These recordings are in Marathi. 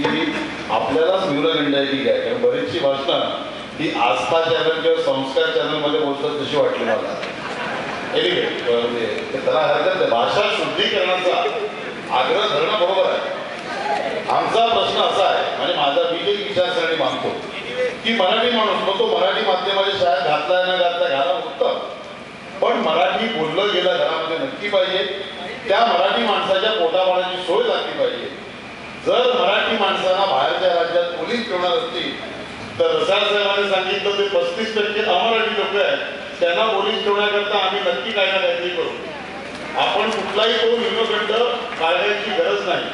की आपल्यालाच न्यूनगंड आहे की काय, कारण बरीचशी भाषणं ही आस्था चॅनल किंवा संस्कार चॅनलमध्ये बोलतात तशी वाटली मला. त्याला हरकत नाही, भाषा शुद्धीकरणाचा आग्रह धरणं बरोबर आहे. आमचा प्रश्न असा आहे, म्हणजे माझा मी जे विचारसरणी मानतो की मराठी माणूस मग तो मराठी माध्यमाच्या शाळेत घातलाय न घातलाय घाला उत्तम, पण मराठी बोललं गेलं घरामध्ये नक्की पाहिजे. त्या मराठी माणसाच्या पोटापाण्याची सोय झाली पाहिजे. जर मराठी माणसांना बाहेरच्या राज्यात पोलीस ठेवणार असतील तर रसाळ साहेबांनी सांगितलं ते 35% अमराठी लोक आहेत, त्यांना पोलीस ठेवण्याकरता आम्ही नक्की काय ना काहीतरी करू. आपण कुठलाही तो न्यूनगंड काढण्याची गरज नाही.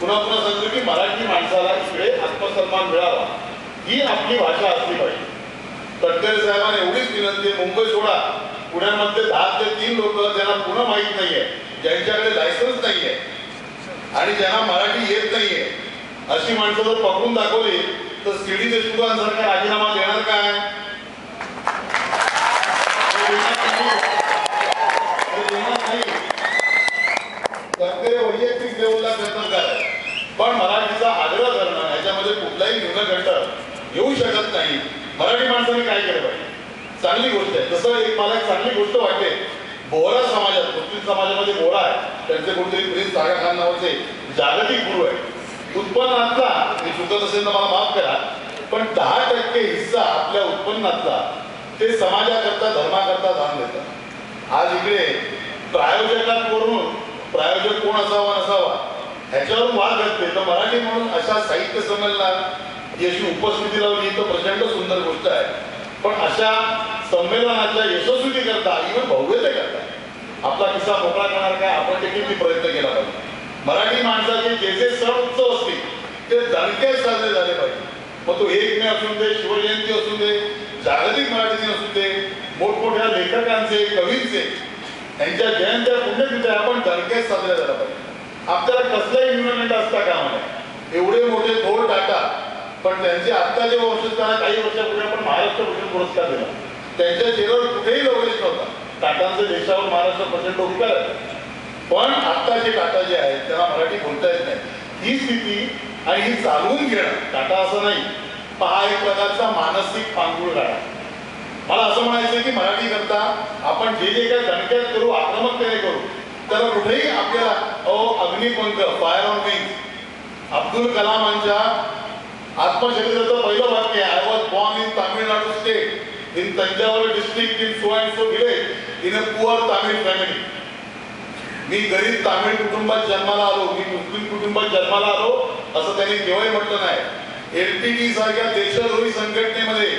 पुन्हा पुन्हा सांगतो की मराठी माणसाला इकडे आत्मसन्मान मिळावा ही आपली भाषा असली पाहिजे. तटकरे साहेबांना एवढीच विनंती, मुंबई सोडा, पुण्यामध्ये 10 ते 3 लोक ज्यांना पुन्हा माहीत नाहीये, ज्यांच्याकडे लायसन्स नाहीये आणि ज्यांना मराठी येत नाहीये, अशी माणसं जर पकडून दाखवली तर सीडी देशमुखांसारखा राजीनामा देणार काय? वैयक्तिक लेवलला प्रयत्न कराय, पण मराठीचा आग्रह करणं याच्यामध्ये कुठलाही न्यूनगंड येऊ शकत नाही. मराठी माणसाने काय केलं पाहिजे? चांगली गोष्ट आहे. तसं मला एक चांगली गोष्ट वाटते, बोहरा समाजात, मुस्लिम समाजामध्ये बोहरा आहे, त्यांचे कोणतरी प्रिन्स आगा खान नावाचे जागतिक गुरु आहे. उत्पन्नातला, मी चुकत असेल तर मला माफ करा, पण 10% हिस्सा आपल्या उत्पन्नातला ते समाजाकरता धर्माकरता दान देतात. आज इकडे प्रायोजकांवरून प्रायोजक कोण असावा नसावा ह्याच्यावरून वाद घातले, तर मराठी म्हणून अशा साहित्य संमेलनात याची उपस्थिती लावली तर प्रचंड सुंदर गोष्ट आहे. पण अशा संमेलनाच्या यशस्वीतेकरता इव्हन भव्यतेकरता आपला किस्सा मोकळा करणार काय, आपण देखील प्रयत्न केला पाहिजे. मराठी माणसाचे जे जे सण उत्सव असतील ते दणक्यात साजरे झाले पाहिजे. मग तो 1 मे असू दे, शिवजयंती असू दे, जागतिक मराठी दिन असू दे, मोठमोठ्या लेखकांचे, कवींचे यांच्या जयंत्या पुण्यतिथ्या आपण दणक्यात साजऱ्या झाल्या पाहिजे. आपल्याला कसलाही न्यूनगंड असता कामा नये. एवढे मोठे थोर टाटा, पण त्यांचे आत्ता जे वंशस्थाना काही वर्षापूर्वी आपण महाराष्ट्र भूषण पुरस्कार दिला, त्यांच्या चेहऱ्यावर कुठेही लवलेश नव्हता. टाटांचे देशावर महाराष्ट्र प्रचंड उपकार आहे, पण आत्ताचे टाटा जे आहेत त्यांना मराठी बोलता येत नाही. ही स्थिती आणि ही चालवून घेणं, टाटा असं नाही, हा एक प्रकारचा मानसिक पांगुळ गाडा. मला असं म्हणायचं की मराठी करता आपण जे जे काही दणक्यात करू, आक्रमकतेने करू, तर कुठेही आपल्याला Agnipankh, fire on wings, Abdul कलामांच्या आत्मचरित्राचं पहिलं वाक्य, I was born in Tamil Nadu state, in Thanjavur district, in so and so village, in a poor Tamil family. मी गरीब तामिळ कुटुंबात जन्माला आलो, मी मुस्लिम कुटुंबात जन्माला आलो असं त्यांनी केव्हाही म्हटलं नाही. LTT सारख्या देशद्रोही संघटनेमध्ये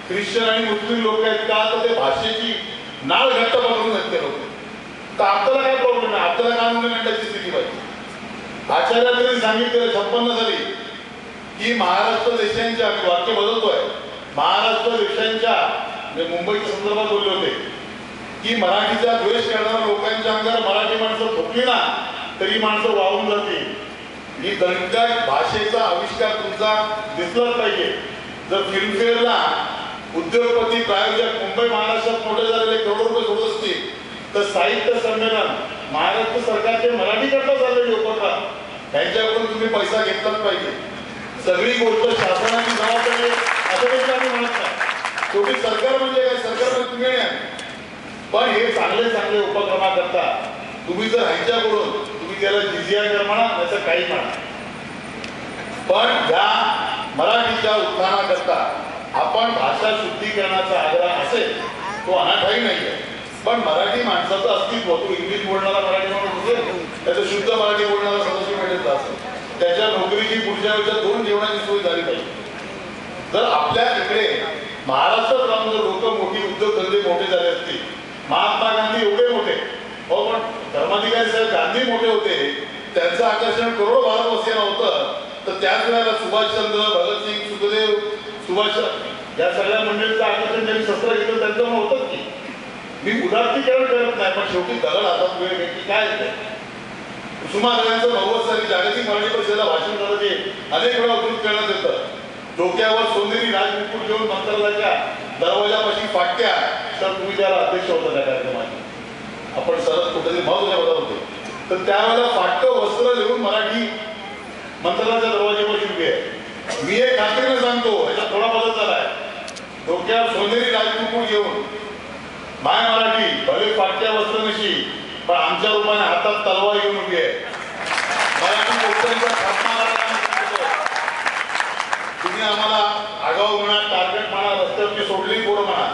ख्रिश्चन आणि मुस्लिम लोक आहेत का, तर ते भाषेची नाळ घट्ट पकडून आहेत ते लोक. तर आपल्याला काय प्रॉब्लेम आहे? आपल्याला काय न्यूनगंडाची स्थिती पाहिजे? आचार्यांनी सांगितलेलं 56 साली की महाराष्ट्र देशांच्या, वाक्य बदलतोय, महाराष्ट्र देशांच्या, मुंबईच्या संदर्भात बोलले होते की मराठीचा द्वेष करणाऱ्या लोकांच्या अंगावर मराठी माणसं थोपली ना तरी माणसं वाहून जातील. ही दणकट भाषेचा आविष्कार तुमचा दिसलाच पाहिजे. जर फिल्मफेअरला उद्योगपती, प्रायोजक मुंबई महाराष्ट्रात मोठे झालेले करोड रुपये सोडत असतील, तर साहित्य संमेलन महाराष्ट्र सरकारचे मराठी करता झालेले उपक्रम त्यांच्याकडून तुम्ही पैसा घेतलाच पाहिजे. सगळी गोष्ट शासनाची जबाबदारी असं देखील आम्ही म्हणत नाही. शेवटी सरकार म्हणजे काय, सरकार म्हणजे तुम्ही नाही. पण हे चांगले चांगले उपक्रमाकरता तुम्ही जर ह्यांच्याकडून, तुम्ही त्याला जिजिया कर म्हणा, त्याचं काही म्हणा, पण ह्या मराठीच्या उत्थानाकरता आपण भाषा शुद्धीकरणाचा आग्रह असेल तो अनाठाही नाही आहे. पण मराठी माणसाचं अस्तित्व, तो इंग्लिश बोलणारा मराठी माणूस असेल, त्याचं शुद्ध मराठी बोलणारा सदस्य मिळेल असेल, त्याच्या नोकरीची पुढच्या वेळेच्या 2 जेवणाची सोय झाली पाहिजे. जर आपल्या इकडे महाराष्ट्रात राहून जर लोक मोठी उद्योगधंदे मोठे झाले असतील, महात्मा गांधी एवढे मोठे, हो पण धर्माधिकारी साहेब गांधी मोठे होते, त्यांचं आकर्षण करोडो भारतवासियांना होतं, तर त्याच वेळेला सुभाषचंद्र, भगतसिंग, सुखदेव, सुभाष या सगळ्या मंडळींचं आकर्षण ज्यांनी शस्त्र घेतलं त्यांचं होतच की. मी उदात्तीकरण करत नाही, पण शेवटी दगड हातात वेळ घेतली काय येते. कुसुमाग्रजांचं 90 साली जागतिक मराठी परिषदेला भाषण झालं, ते अनेक वेळा उद्धृत करण्यात येतं. डोक्यावर सोनेरी राजमुकुट घेऊन मंत्रालयाच्या दरवाजापाशी फाटक्या, तर तुम्ही त्याला अध्यक्ष होता त्या कार्यक्रमाचे, आपण सरस कुठेतरी महत्वाच्या पदावर होते, तर त्यावेळेला फाटकं वस्त्र लिहून मराठी मंत्रालयाच्या दरवाजापाशी मी हे खात्रीने सांगतो, याचा थोडा बदल झालाय. डोक्यावर सोनेरी राजकुंकू घेऊन माय मराठी भले फाटक्या वस्त्र नशी पण आमच्या रूपाने हातात तलवार घेऊन उभी आहे. मराठी लोकांचा खात्मा करायला तुम्ही आम्हाला आगाऊ म्हणा, टार्गेट म्हणा, रस्त्यावरची सोडली पोरं म्हणा,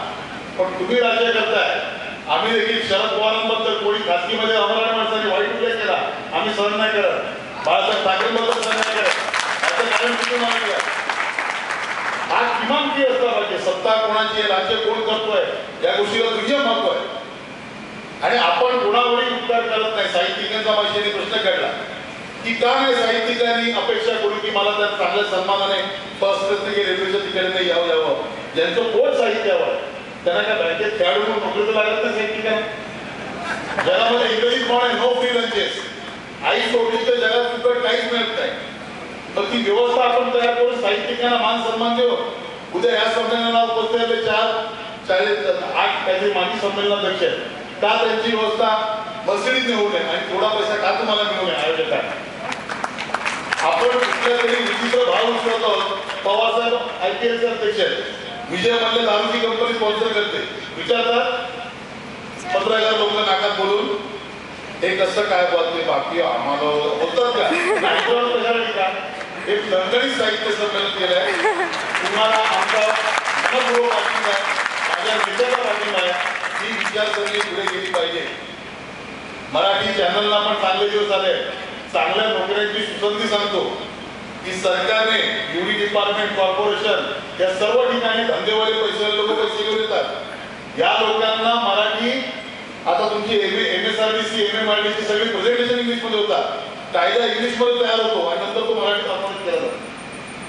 पण तुम्ही राज्य करताय. आम्ही देखील शरद पवारांबद्दल कोणी खासगीमध्ये अमराठी माणसांनी वाईट उल्लेख केला, आम्ही सहन नाही करत. बाळासाहेब ठाकरेंबद्दल सहन नाही करत. याचं कारण कुठून माहिती हा किमान की असला पाहिजे. सत्ता कोणाची आहे, राज्य कोण करतोय, या गोष्टीला दुय्यम महत्व आहे. आणि आपण कोणावरही उपकार करत नाही. साहित्यिकांचा माहितीने प्रश्न काढला की का नाही साहित्यिकांनी अपेक्षा करू की मला त्या चांगल्या सन्मानाने फर्स्ट रेल्वेच्या तिकडे यावं. ज्यांचं पोट साहित्यावर त्यांना काय बँकेत खेळाडू म्हणून नोकरी तर लागत नाही. साहित्यिकांना जगामध्ये इंग्रजीत म्हण आहे, नो फ्री लंचेस. आई सोडली तर जगात फुकट काहीच मिळत नाही. तर ती व्यवस्था आपण तयार करून साहित्यिकांना मान सन्मान देऊ. उद्या या संमेलनाला उपस्थित 8 काहीतरी माजी संमेलनाध्यक्ष आहेत, का त्यांची व्यवस्था मर्सिडीज नेऊ नये आणि थोडा पैसा का तुम्हाला मिळू नये आयोजकांना. आपण कुठल्या तरी विचित्र भाव उचलत आहोत. पवारसाहेब IPL चे अध्यक्ष आहेत. विजय मल्ल्या दारूची कंपनी स्पॉन्सर करते. विचारतात 15,000 लोक नाकात बोलून हे कसं काय बोलते बाकी आम्हाला होतात का? कशाला एक दणदणीत साहित्य संमेलन केलंय. तुम्हाला आमचा मनपूर्वक पाठिंबा आहे, माझ्या नेत्याचा पाठिंबा आहे. ही विचारसरणी पुढे गेली पाहिजे. मराठी चॅनलला पण चांगले दिवस आले. चांगल्या नोकऱ्यांची सुसंधी सांगतो की सरकारने युडी डिपार्टमेंट, कॉर्पोरेशन या सर्व ठिकाणी धंदेवाले पैसे लोक पैसे घेऊन येतात. या लोकांना मराठी आता तुमची MSRDC, MMRDC सगळी प्रेझेंटेशन इंग्लिशमध्ये होतात. कायदा इंग्लिशमध्ये तयार होतो आणि नंतर तो मराठीत अनुवादित केला जातो.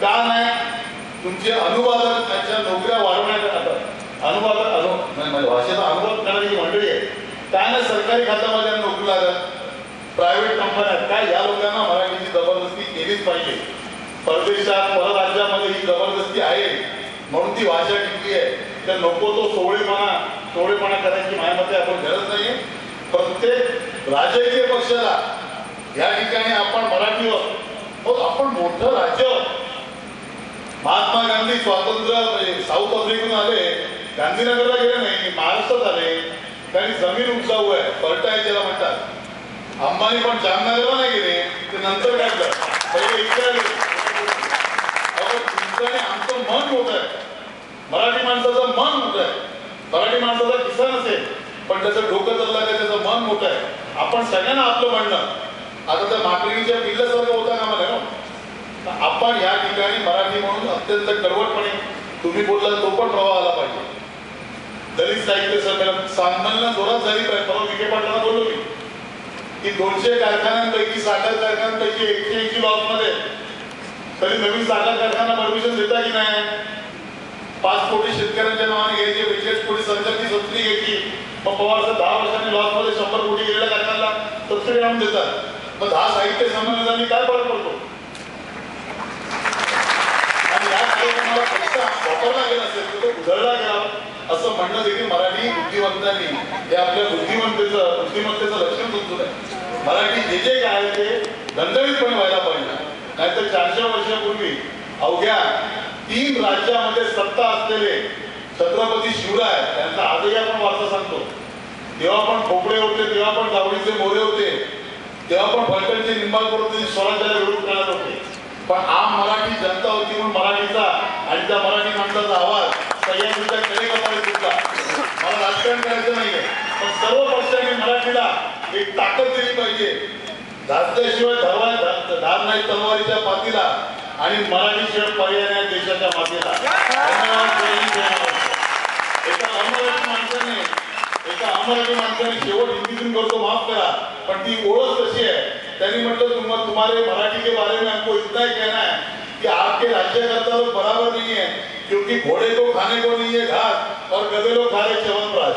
का नाही? तुमचे अनुवादकांच्या नोकऱ्या वाढवण्यात म्हणजे भाषेचा अनुवाद करणारी मंडळी आहे. काय नाही सरकारी खात्यामध्ये नोकरी लागत, प्रायव्हेट कंपन्यात काय या लोकांना मराठीची जबरदस्ती केलीच पाहिजे. परदेशात परराज्यामध्ये ही जबरदस्ती आहे म्हणून ती भाषा टिकली आहे. तर नको तो सोवळेपणा करायची माझ्या मते आपण गरज नाहीये. प्रत्येक राजकीय पक्षाला या ठिकाणी आपण मराठीवर आपण मोठं राज्य. महात्मा गांधी स्वातंत्र्य साऊथ आफ्रिकेतून आले, गांधीनगरला गेले नाही, महाराष्ट्रात आले. त्यांनी जमीन उपजाऊ आहे, फर्टाईल ज्याला म्हणतात. अंबानी पण जामनगरला नाही गेले, ते नंतर काय झालं पहिले इकडे आले. तुमचं आणि आमचं मन मोठं आहे. मराठी माणसाचं मन मोठं आहे. मराठी माणसाचा किस्सा नसेल पण त्याचं डोकं चाललं का त्याचं मन मोठं आहे. आपण सगळ्यांना आपलं म्हणणं आता त्या माकडिणीच्या पिल्ल्यासारखं होता का मला आपण या ठिकाणी मराठी म्हणून अत्यंत कडवटपणे तुम्ही बोलला तो पण प्रवाह आला पाहिजे. दलित साहित्य संमेलन जोरात झाली पाहिजे. परवा विखे पाटलांना बोललो मी की 200 कारखान्यांपैकी साखर कारखान्यांपैकी 180 लॉसमध्ये तरी नवीन साखर कारखाना परमिशन देता की नाही? 5 कोटी शेतकऱ्यांच्या नावाने घ्यायचे, 42 कोटी सरकारची सबसिडी घ्यायची. मग पवार 10 वर्षांनी लॉसमध्ये 100 कोटी गेलेल्या कारखान्याला सबसिडी आणून देतात. मग 10 साहित्य संमेलनांनी काय फरक पडतो? आणि या कार्यक्रमाला पैसा वापरला गेला असेल तर तो उधळला गेला असं म्हणणं देखील मराठी बुद्धिमत्तांनी हे आपल्या बुद्धिमत्तेचं लक्षण समजून आहे. मराठी जे काय आहे ते दणदणीतपणे व्हायला पाहिजे. नाहीतर 400 वर्षापूर्वी अवघ्या 3 राज्यामध्ये सत्ता असलेले छत्रपती शिवराय यांचा आजही आपण वारसा सांगतो. तेव्हा पण खोपडे होते, तेव्हा पण जावळीचे मोरे होते, तेव्हा पण फलटणचे निंबाळकर होते, स्वराज्याला विरोध करत होते. पण आम मराठी जनता होती म्हणून मराठीचा आणि त्या मराठी माणसाचा आवाज सह्याद्रीच्या कडेकपाळी सुटला. मला राजकारण करायचं नाहीये पण सर्व पक्षांनी मराठीला एक ताकद दिली पाहिजे. घातल्याशिवाय धार नाही तलवारीच्या पातीला आणि मराठीशिवाय पर्याय नाही देशाच्या मातेला. एका अमराठी माणसाने शेवट हिंदीतून करतो माफ करा पण ती ओळख कशी आहे? त्यांनी म्हटलं तुम्हारे मराठी के बारे में हमको इतना ही कहना है कि आपके राज्यकर्ता लोग बराबर नहीं है क्योंकि घोड़े को खाने को नहीं है घास और गधे लोग खा रहे च्यवनप्राश.